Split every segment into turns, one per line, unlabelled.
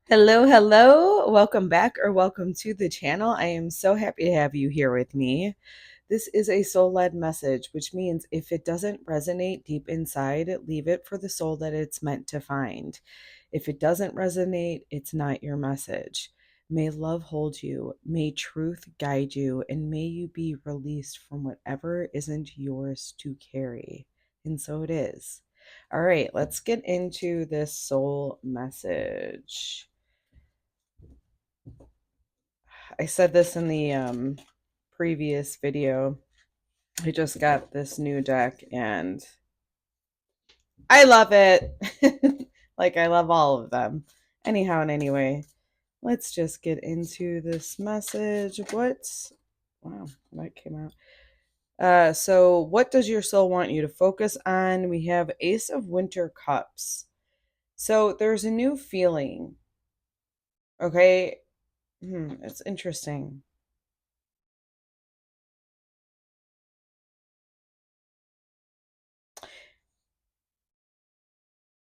Hello, hello. Welcome back or welcome to the channel. I am so happy to have you here with me. This is a soul-led message, which means if it doesn't resonate deep inside, leave it for the soul that it's meant to find. If it doesn't resonate, it's not your message. May love hold you, may truth guide you, and may you be released from whatever isn't yours to carry. And so it is. All right, let's get into this soul message. I said this in the previous video. I just got this new deck and I love it. Like I love all of them. Anyhow and anyway, let's just get into this message. Wow, that came out. So what does your soul want you to focus on? We have Ace of Winter Cups. So there's a new feeling. Okay. It's interesting.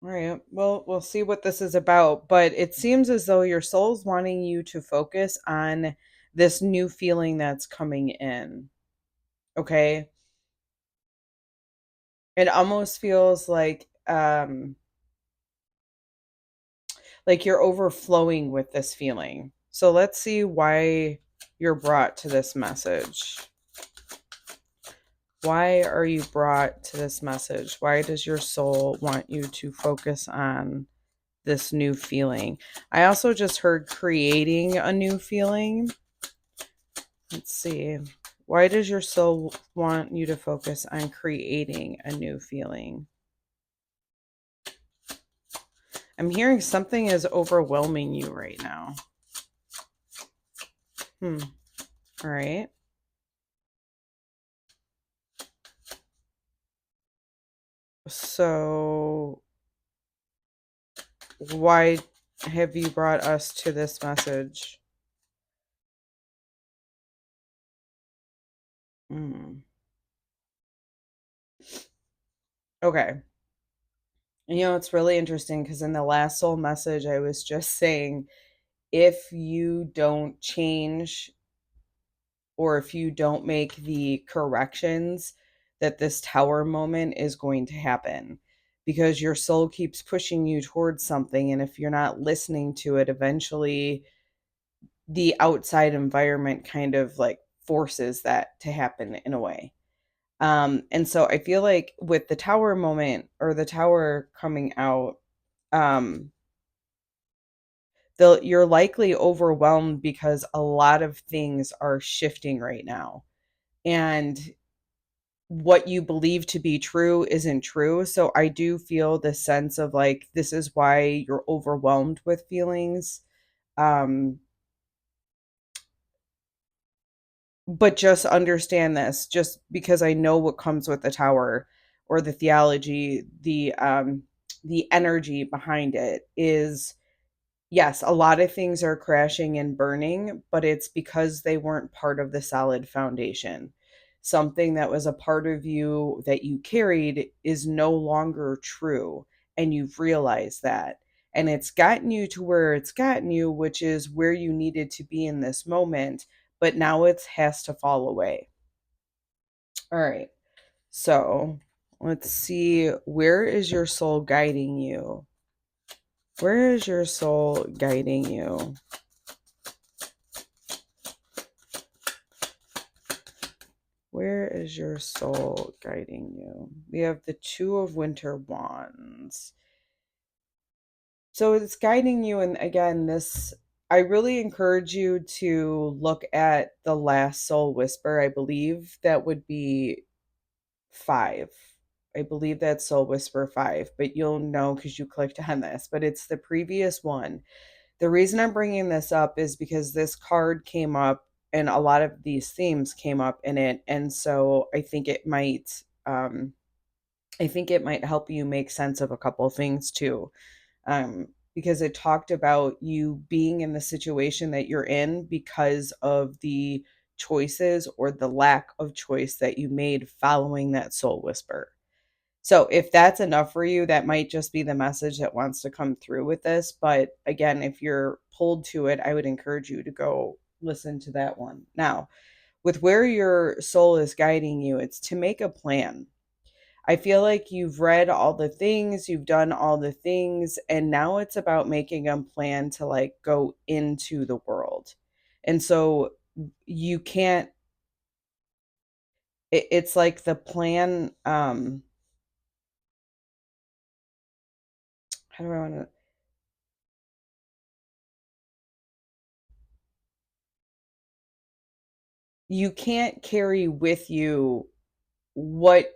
All right. Well, we'll see what this is about, but it seems as though your soul's wanting you to focus on this new feeling that's coming in. Okay? It almost feels like you're overflowing with this feeling. So let's see why you're brought to this message. Why are you brought to this message? Why does your soul want you to focus on this new feeling? I also just heard creating a new feeling. Let's see. Why does your soul want you to focus on creating a new feeling? I'm hearing something is overwhelming you right now. All right. So why have you brought us to this message? Okay. You know, it's really interesting because in the last soul message, I was just saying, if you don't change or if you don't make the corrections, that this tower moment is going to happen because your soul keeps pushing you towards something. And if you're not listening to it, eventually the outside environment kind of like forces that to happen in a way. And so I feel like with the tower moment or the tower coming out, um, you're likely overwhelmed because a lot of things are shifting right now. And what you believe to be true isn't true. So I do feel the sense of like, this is why you're overwhelmed with feelings. Um, but just understand this, just because I know what comes with the tower or the theology, the energy behind it is, yes, a lot of things are crashing and burning, but it's because they weren't part of the solid foundation. Something that was a part of you that you carried is no longer true, and you've realized that. And it's gotten you to where it's gotten you, which is where you needed to be in this moment, but now it has to fall away. All right. So let's see. Where is your soul guiding you? Where is your soul guiding you? Where is your soul guiding you? We have the Two of Winter Wands. So it's guiding you. And again, I really encourage you to look at the last soul whisper. I believe that would be 5. I believe that's Soul Whisper 5, but you'll know because you clicked on this, but it's the previous one. The reason I'm bringing this up is because this card came up and a lot of these themes came up in it. And so I think it might help you make sense of a couple things too. Because it talked about you being in the situation that you're in because of the choices or the lack of choice that you made following that soul whisper. So if that's enough for you, that might just be the message that wants to come through with this. But again, if you're pulled to it, I would encourage you to go listen to that one. Now, with where your soul is guiding you, it's to make a plan. I feel like you've read all the things, you've done all the things, and now it's about making a plan to like go into the world. And so you can't, it's like the plan, how do I want to, you can't carry with you what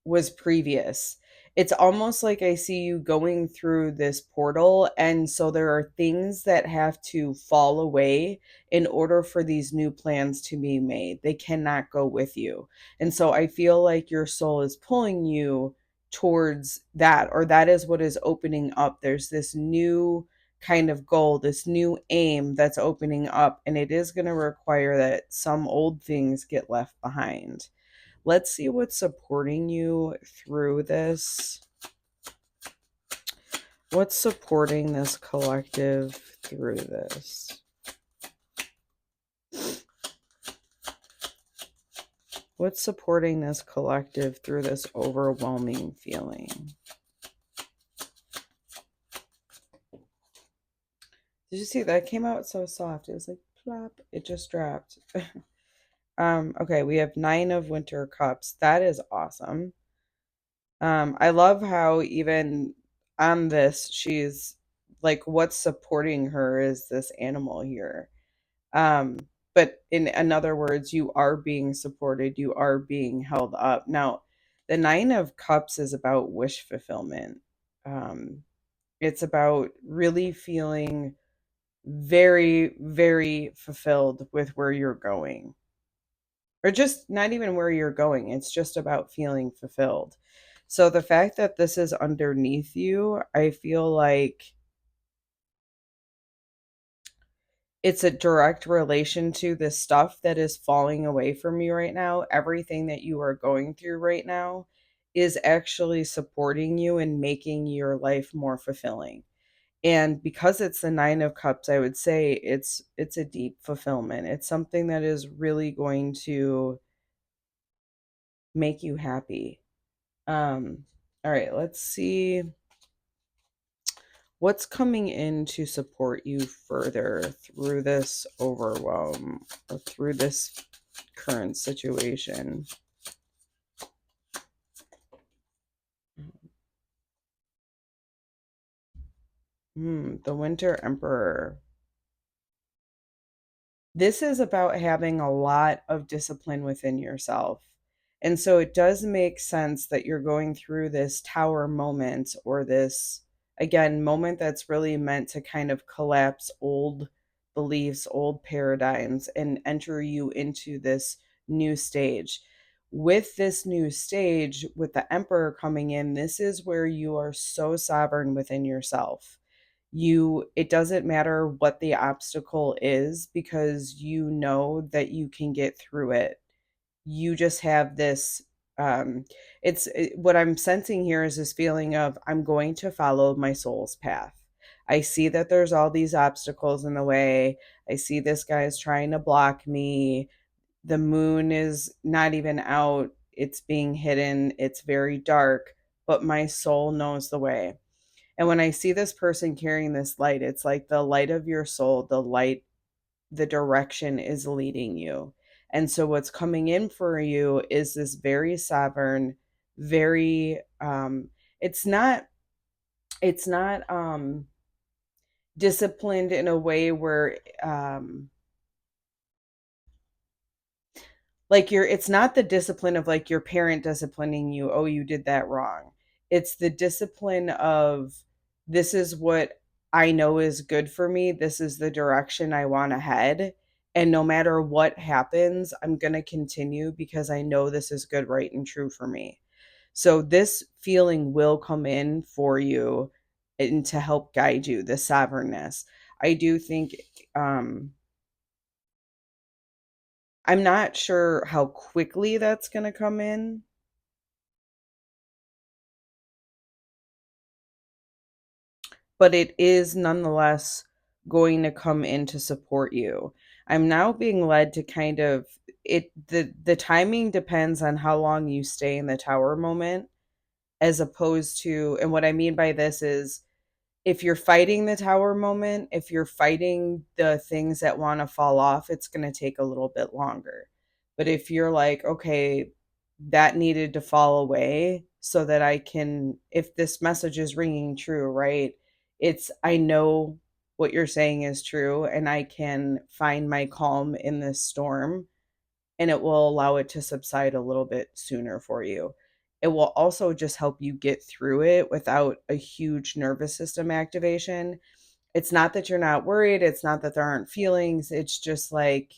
was previous. It's almost like I see you going through this portal. And so there are things that have to fall away in order for these new plans to be made. They cannot go with you. And so I feel like your soul is pulling you towards that, or that is what is opening up. There's this new kind of goal, this new aim that's opening up. And it is going to require that some old things get left behind. Let's see what's supporting you through this. What's supporting this collective through this? What's supporting this collective through this overwhelming feeling? Did you see that came out so soft? It was like plop. It just dropped. Okay, we have 9 of Winter Cups. That is awesome. I love how even on this, she's like, what's supporting her is this animal here. Um, but in other words, you are being supported, you are being held up. Now, the 9 of Cups is about wish fulfillment. Um, it's about really feeling very, very fulfilled with where you're going, or just not even where you're going. It's just about feeling fulfilled. So the fact that this is underneath you, I feel like it's a direct relation to the stuff that is falling away from you right now. Everything that you are going through right now is actually supporting you and making your life more fulfilling. And because it's the 9 of Cups, I would say it's a deep fulfillment. It's something that is really going to make you happy. All right, let's see what's coming in to support you further through this overwhelm or through this current situation. The Winter Emperor. This is about having a lot of discipline within yourself. And so it does make sense that you're going through this tower moment, or this, again, moment that's really meant to kind of collapse old beliefs, old paradigms, and enter you into this new stage. With this new stage, with the Emperor coming in, this is where you are so sovereign within yourself. It doesn't matter what the obstacle is, because you know that you can get through it. You just have this, what I'm sensing here is this feeling of, I'm going to follow my soul's path. I see that there's all these obstacles in the way. I see this guy is trying to block me. The moon is not even out, it's being hidden, it's very dark, but my soul knows the way. And when I see this person carrying this light, it's like the light of your soul, the light, the direction is leading you. And so what's coming in for you is this very sovereign, very it's not disciplined in a way where like it's not the discipline of like your parent disciplining you, oh, you did that wrong. It's the discipline of, this is what I know is good for me, this is the direction I want to head, and no matter what happens, I'm going to continue because I know this is good, right, and true for me. So this feeling will come in for you and to help guide you, the sovereignness. I do think I'm not sure how quickly that's going to come in. but it is nonetheless going to come in to support you. I'm now being led to kind of the timing depends on how long you stay in the tower moment, as opposed to, and what I mean by this is, if you're fighting the tower moment, if you're fighting the things that want to fall off, it's going to take a little bit longer. But if you're like, okay, that needed to fall away so that I can, if this message is ringing true, right? It's, I know what you're saying is true and I can find my calm in this storm, and it will allow it to subside a little bit sooner for you. It will also just help you get through it without a huge nervous system activation. It's not that you're not worried, it's not that there aren't feelings, it's just like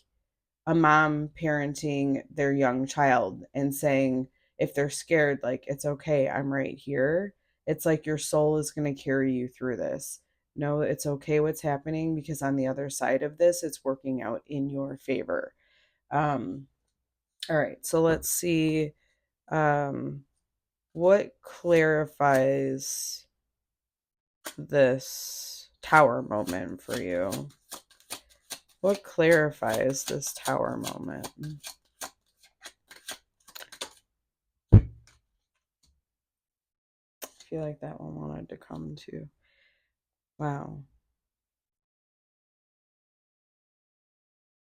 a mom parenting their young child and saying, if they're scared, like, it's okay, I'm right here. It's like your soul is going to carry you through this. No, it's okay what's happening, because on the other side of this, it's working out in your favor. Um, all right, so let's see. Um, what clarifies this tower moment for you? What clarifies this tower moment? I feel like that one wanted to come to. Wow.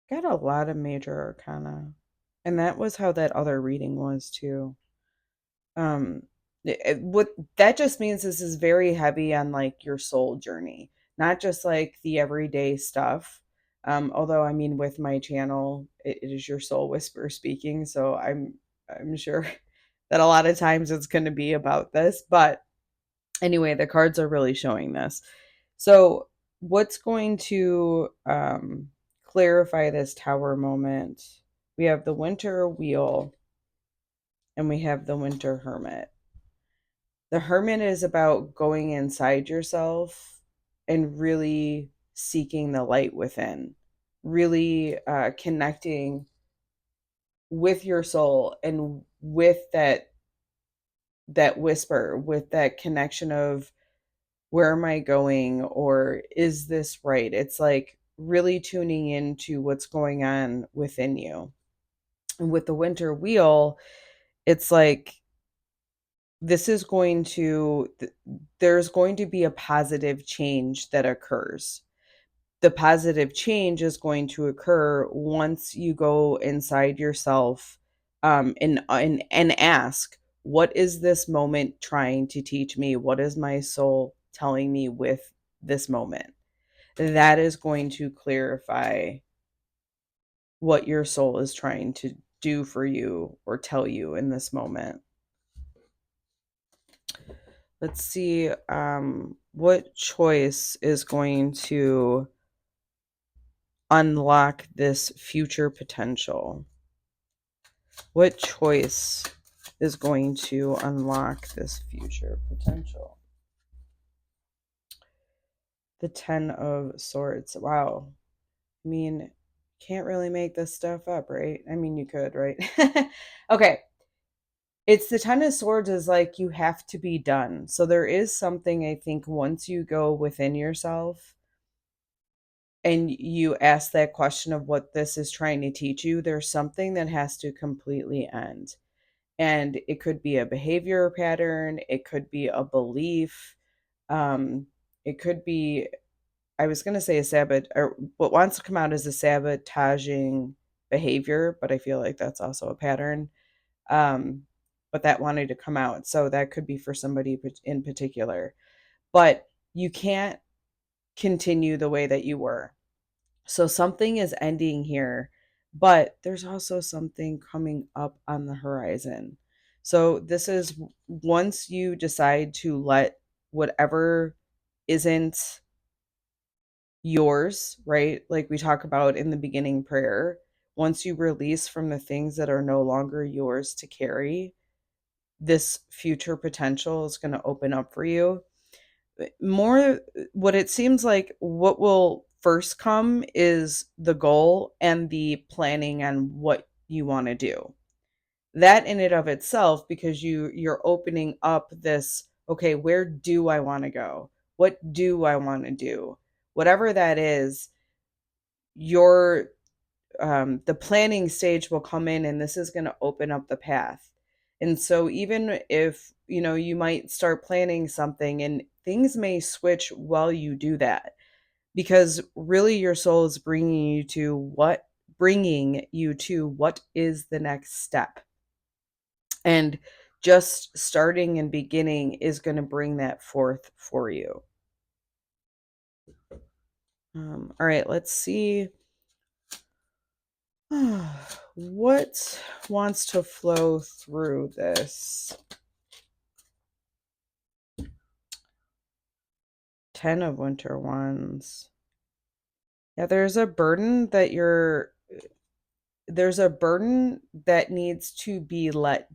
Got a lot of major arcana. And that was how that other reading was too. What that just means, this is very heavy on like your soul journey, not just like the everyday stuff. Although I mean, with my channel, it is your soul whisperer speaking, so I'm sure that a lot of times it's going to be about this. But anyway, the cards are really showing this. So what's going to clarify this tower moment? We have the winter wheel and we have the winter hermit. The hermit is about going inside yourself and really seeking the light within, really connecting with your soul and with that whisper, with that connection of, where am I going, or is this right? It's like really tuning into what's going on within you. And with the winter wheel, it's like, this is going to, there's going to be a positive change that occurs. The positive change is going to occur once you go inside yourself, and ask, what is this moment trying to teach me? What is my soul telling me with this moment? That is going to clarify what your soul is trying to do for you or tell you in this moment. Let's see, what choice is going to unlock this future potential? What choice is going to unlock this future potential? The 10 of Swords. Wow. I mean, can't really make this stuff up, right? I mean, you could, right? Okay. It's the 10 of Swords is like, you have to be done. So there is something, I think, once you go within yourself and you ask that question of what this is trying to teach you, there's something that has to completely end. And it could be a behavior pattern, it could be a belief, it could be, I was going to say a or what wants to come out is a sabotaging behavior, but I feel like that's also a pattern. But that wanted to come out. So that could be for somebody in particular. But you can't continue the way that you were. So something is ending here, but there's also something coming up on the horizon. So this is, once you decide to let whatever isn't yours, right? Like we talk about in the beginning prayer, once you release from the things that are no longer yours to carry, this future potential is going to open up for you. More, what it seems like, what will first come is the goal and the planning on what you want to do. That in and of itself, because you're opening up this, okay, where do I want to go? What do I want to do? Whatever that is, your the planning stage will come in, and this is going to open up the path. And so even if, you might start planning something and things may switch while you do that, because really your soul is bringing you to what is the next step. And just starting and beginning is going to bring that forth for you. All right, let's see. What wants to flow through this? 10 of Winter Wands. Yeah, there's a burden that needs to be let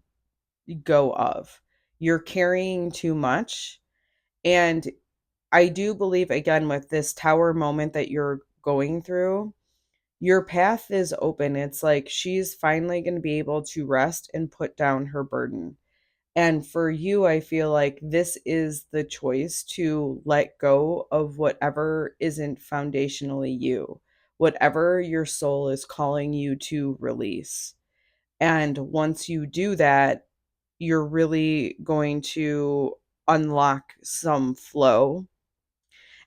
go of. You're carrying too much. And I do believe, again, with this tower moment that you're going through, your path is open. It's like she's finally going to be able to rest and put down her burden. And for you, I feel like this is the choice to let go of whatever isn't foundationally you, whatever your soul is calling you to release. And once you do that, you're really going to unlock some flow.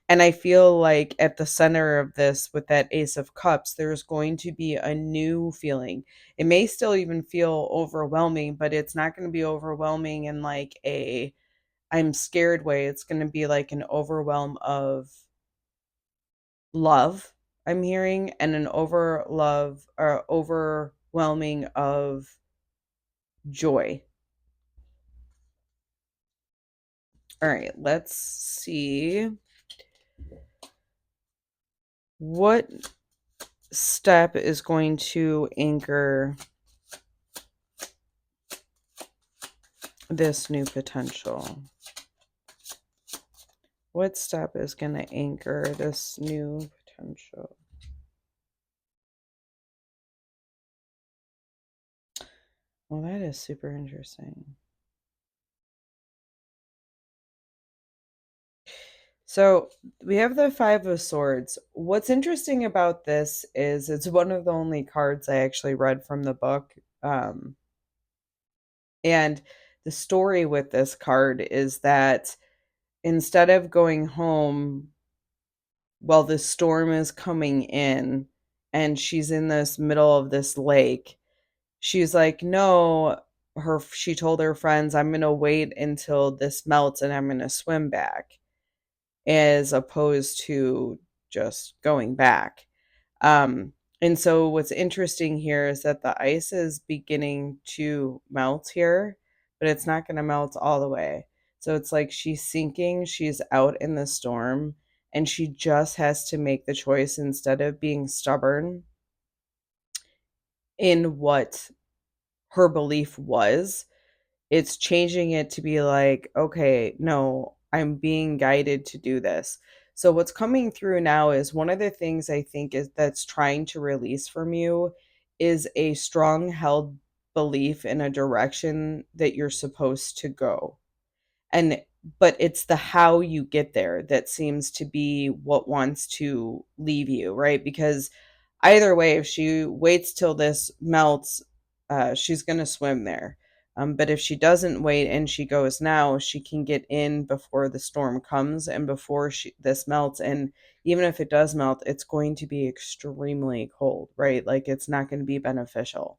And I feel like at the center of this, with that Ace of Cups, there's going to be a new feeling. It may still even feel overwhelming, but it's not going to be overwhelming in like a I'm scared way. It's going to be like an overwhelm of love, I'm hearing, and an overwhelming of joy. All right, let's see. What step is going to anchor this new potential? What step is going to anchor this new potential? Well, that is super interesting. So we have the Five of Swords. What's interesting about this is it's one of the only cards I actually read from the book. And the story with this card is that instead of going home while the storm is coming in and she's in this middle of this lake, she's like, no, she told her friends, I'm going to wait until this melts and I'm going to swim back, as opposed to just going back. And so what's interesting here is that the ice is beginning to melt here, but it's not going to melt all the way. So it's like she's sinking, she's out in the storm, and she just has to make the choice, instead of being stubborn in what her belief was, it's changing it to be like, okay, no, I'm being guided to do this. So what's coming through now is one of the things I think is that's trying to release from you is a strong held belief in a direction that you're supposed to go. And but it's the how you get there that seems to be what wants to leave you, right? Because either way, if she waits till this melts, she's going to swim there. But if she doesn't wait and she goes now, she can get in before the storm comes and before this melts. And even if it does melt, it's going to be extremely cold, right? Like it's not going to be beneficial.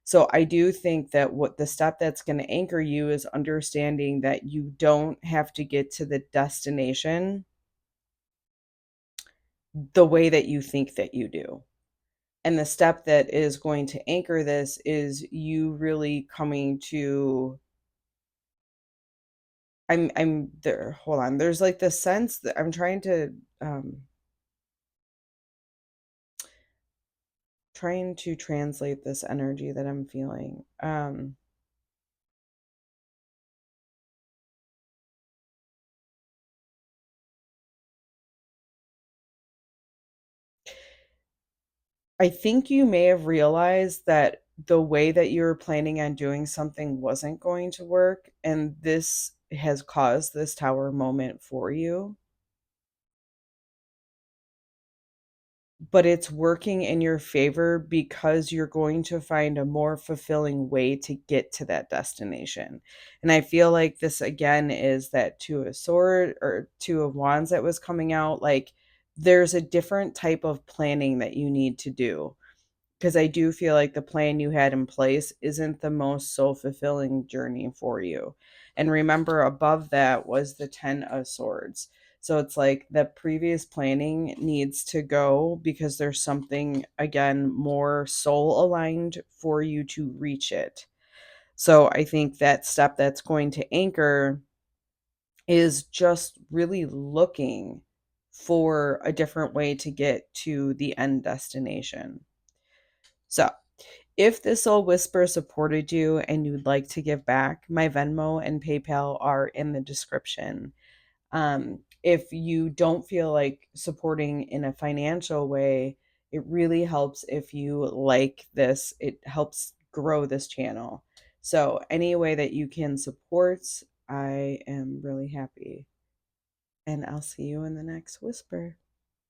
So I do think that what the step that's going to anchor you is understanding that you don't have to get to the destination the way that you think that you do. And the step that is going to anchor this is you really coming to I'm there. Hold on. There's like this sense that I'm trying to translate this energy that I'm feeling. I think you may have realized that the way that you were planning on doing something wasn't going to work, and this has caused this tower moment for you, but it's working in your favor because you're going to find a more fulfilling way to get to that destination. And I feel like this again is that Two of Sword or Two of Wands that was coming out. Like there's a different type of planning that you need to do, because I do feel like the plan you had in place isn't the most soul fulfilling journey for you. And remember, above that was the 10 of Swords. So it's like the previous planning needs to go because there's something, again, more soul aligned for you to reach it. So I think that step that's going to anchor is just really looking for a different way to get to the end destination. So, if this soul whisper supported you and you'd like to give back, my Venmo and PayPal are in the description. If you don't feel like supporting in a financial way, it really helps if you like this. It helps grow this channel. So, any way that you can support, I am really happy. And I'll see you in the next whisper.